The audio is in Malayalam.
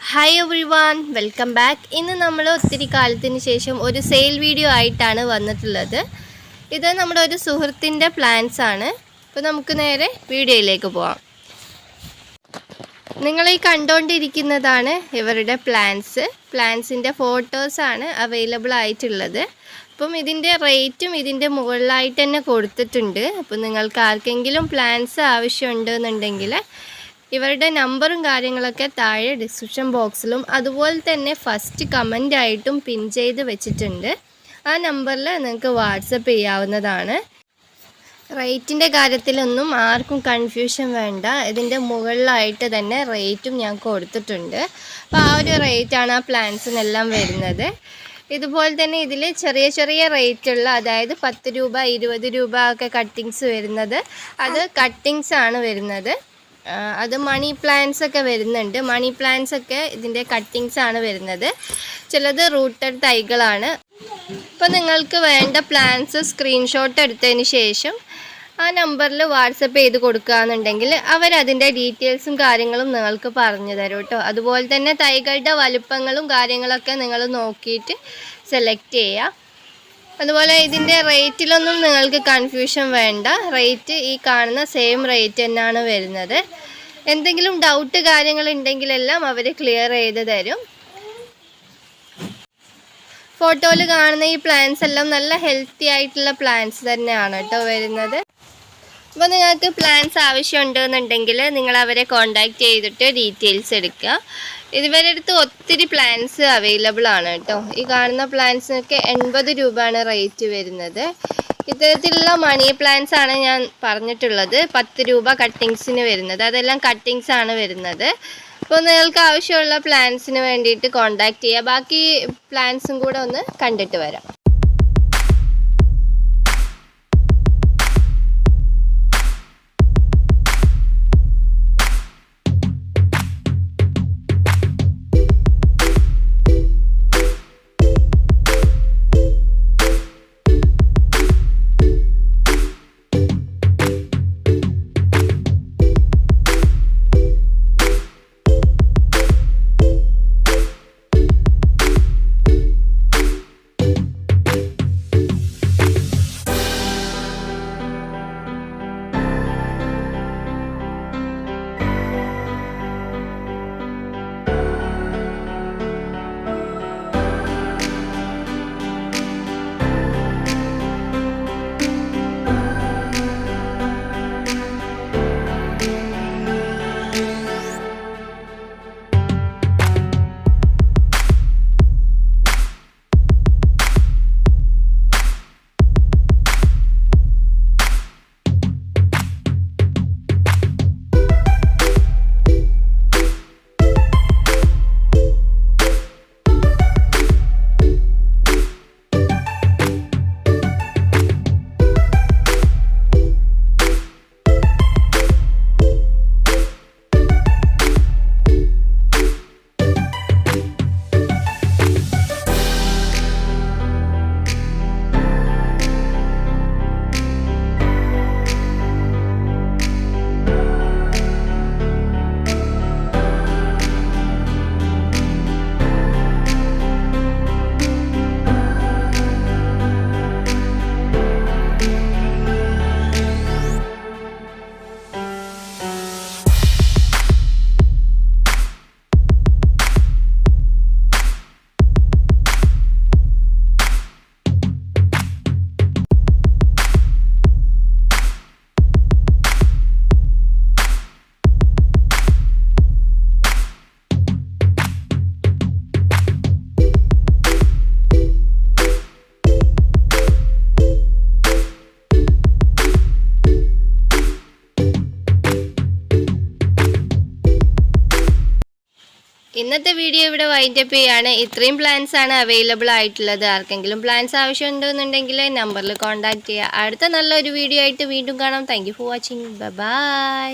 Hi everyone, welcome back. ഇന്ന് നമ്മൾ ഒത്തിരി കാലത്തിന് ശേഷം ഒരു സെയിൽ വീഡിയോ ആയിട്ടാണ് വന്നിട്ടുള്ളത്. ഇത് നമ്മുടെ ഒരു സുഹൃത്തിൻ്റെ പ്ലാൻസ് ആണ്. അപ്പോൾ നമുക്ക് നേരെ വീഡിയോയിലേക്ക് പോവാം. നിങ്ങൾ ഈ കണ്ടുകൊണ്ടിരിക്കുന്നതാണ് ഇവരുടെ പ്ലാൻസിൻ്റെ ഫോട്ടോസാണ് അവൈലബിൾ ആയിട്ടുള്ളത്. അപ്പം ഇതിൻ്റെ റേറ്റും ഇതിൻ്റെ മുകളിലായിട്ട് തന്നെ കൊടുത്തിട്ടുണ്ട്. അപ്പോൾ നിങ്ങൾക്ക് ആർക്കെങ്കിലും പ്ലാൻസ് ആവശ്യമുണ്ടെന്നുണ്ടെങ്കിൽ ഇവരുടെ നമ്പറും കാര്യങ്ങളൊക്കെ താഴെ ഡിസ്ക്രിപ്ഷൻ ബോക്സിലും അതുപോലെ തന്നെ ഫസ്റ്റ് കമൻ്റ് ആയിട്ടും പിൻ ചെയ്ത് വെച്ചിട്ടുണ്ട്. ആ നമ്പറിൽ നിങ്ങൾക്ക് വാട്സപ്പ് ചെയ്യാവുന്നതാണ്. റേറ്റിൻ്റെ കാര്യത്തിലൊന്നും ആർക്കും കൺഫ്യൂഷൻ വേണ്ട. ഇതിൻ്റെ മുകളിലായിട്ട് തന്നെ റേറ്റും ഞാൻ കൊടുത്തിട്ടുണ്ട്. അപ്പോൾ ആ ഒരു റേറ്റാണ് ആ പ്ലാൻസിനെല്ലാം വരുന്നത്. ഇതുപോലെ തന്നെ ഇതിൽ ചെറിയ ചെറിയ റേറ്റുള്ള, അതായത് 10 രൂപ 20 രൂപ ഒക്കെ കട്ടിങ്സ് വരുന്നത്, അത് കട്ടിങ്സ് ആണ് വരുന്നത്. അത് മണി പ്ലാന്റ്സ് ഒക്കെ വരുന്നുണ്ട്. മണി പ്ലാന്റ്സ് ഒക്കെ ഇതിൻ്റെ കട്ടിങ്സ് ആണ് വരുന്നത്. ചിലത് റൂട്ടഡ് തൈകളാണ്. അപ്പോൾ നിങ്ങൾക്ക് വേണ്ട പ്ലാന്റ്സ് സ്ക്രീൻഷോട്ട് എടുത്തതിന് ശേഷം ആ നമ്പറിൽ വാട്സപ്പ് ചെയ്ത് കൊടുക്കുകയെന്നുണ്ടെങ്കിൽ അവരതിൻ്റെ ഡീറ്റെയിൽസും കാര്യങ്ങളും നിങ്ങൾക്ക് പറഞ്ഞു തരും കേട്ടോ. അതുപോലെ തന്നെ തൈകളുടെ വലുപ്പങ്ങളും കാര്യങ്ങളൊക്കെ നിങ്ങൾ നോക്കിയിട്ട് സെലക്ട് ചെയ്യുക. അതുപോലെ ഇതിൻ്റെ റേറ്റിലൊന്നും നിങ്ങൾക്ക് കൺഫ്യൂഷൻ വേണ്ട. റേറ്റ് ഈ കാണുന്ന സെയിം റേറ്റ് തന്നെയാണ് വരുന്നത്. എന്തെങ്കിലും ഡൗട്ട് കാര്യങ്ങളുണ്ടെങ്കിലെല്ലാം അവർ ക്ലിയർ ചെയ്ത് തരും. ഫോട്ടോയിൽ കാണുന്ന ഈ പ്ലാന്റ്സ് എല്ലാം നല്ല ഹെൽത്തി ആയിട്ടുള്ള പ്ലാന്റ്സ് തന്നെയാണ് കേട്ടോ വരുന്നത്. അപ്പോൾ നിങ്ങൾക്ക് പ്ലാൻസ് ആവശ്യമുണ്ടെന്നുണ്ടെങ്കിൽ നിങ്ങൾ അവരെ കോൺടാക്റ്റ് ചെയ്തിട്ട് ഡീറ്റെയിൽസ് എടുക്കുക. ഇവരുടെ അടുത്ത് ഒത്തിരി പ്ലാൻസ് അവൈലബിൾ ആണ് കേട്ടോ. ഈ കാണുന്ന പ്ലാൻസിനൊക്കെ 80 രൂപയാണ് റേറ്റ് വരുന്നത്. ഇത്തരത്തിലുള്ള മണി പ്ലാൻസ് ആണ് ഞാൻ പറഞ്ഞിട്ടുള്ളത്. 10 രൂപ കട്ടിങ്സിന് വരുന്നത്. അതെല്ലാം കട്ടിങ്സ് ആണ് വരുന്നത്. അപ്പോൾ നിങ്ങൾക്ക് ആവശ്യമുള്ള പ്ലാൻസിന് വേണ്ടിയിട്ട് കോൺടാക്റ്റ് ചെയ്യുക. ബാക്കി പ്ലാൻസും കൂടെ ഒന്ന് കണ്ടിട്ട് വരാം. ഇന്നത്തെ വീഡിയോ ഇവിടെ വൈൻഡപ്പ് ചെയ്യാണ്. ഇത്രയും പ്ലാൻസ് ആണ് അവൈലബിൾ ആയിട്ടുള്ളത്. ആർക്കെങ്കിലും പ്ലാൻസ് ആവശ്യമുണ്ടെന്നുണ്ടെങ്കിൽ നമ്പറിൽ കോൺടാക്റ്റ് ചെയ്യുക. അടുത്ത നല്ലൊരു വീഡിയോ ആയിട്ട് വീണ്ടും കാണാം. Thank you for watching. By.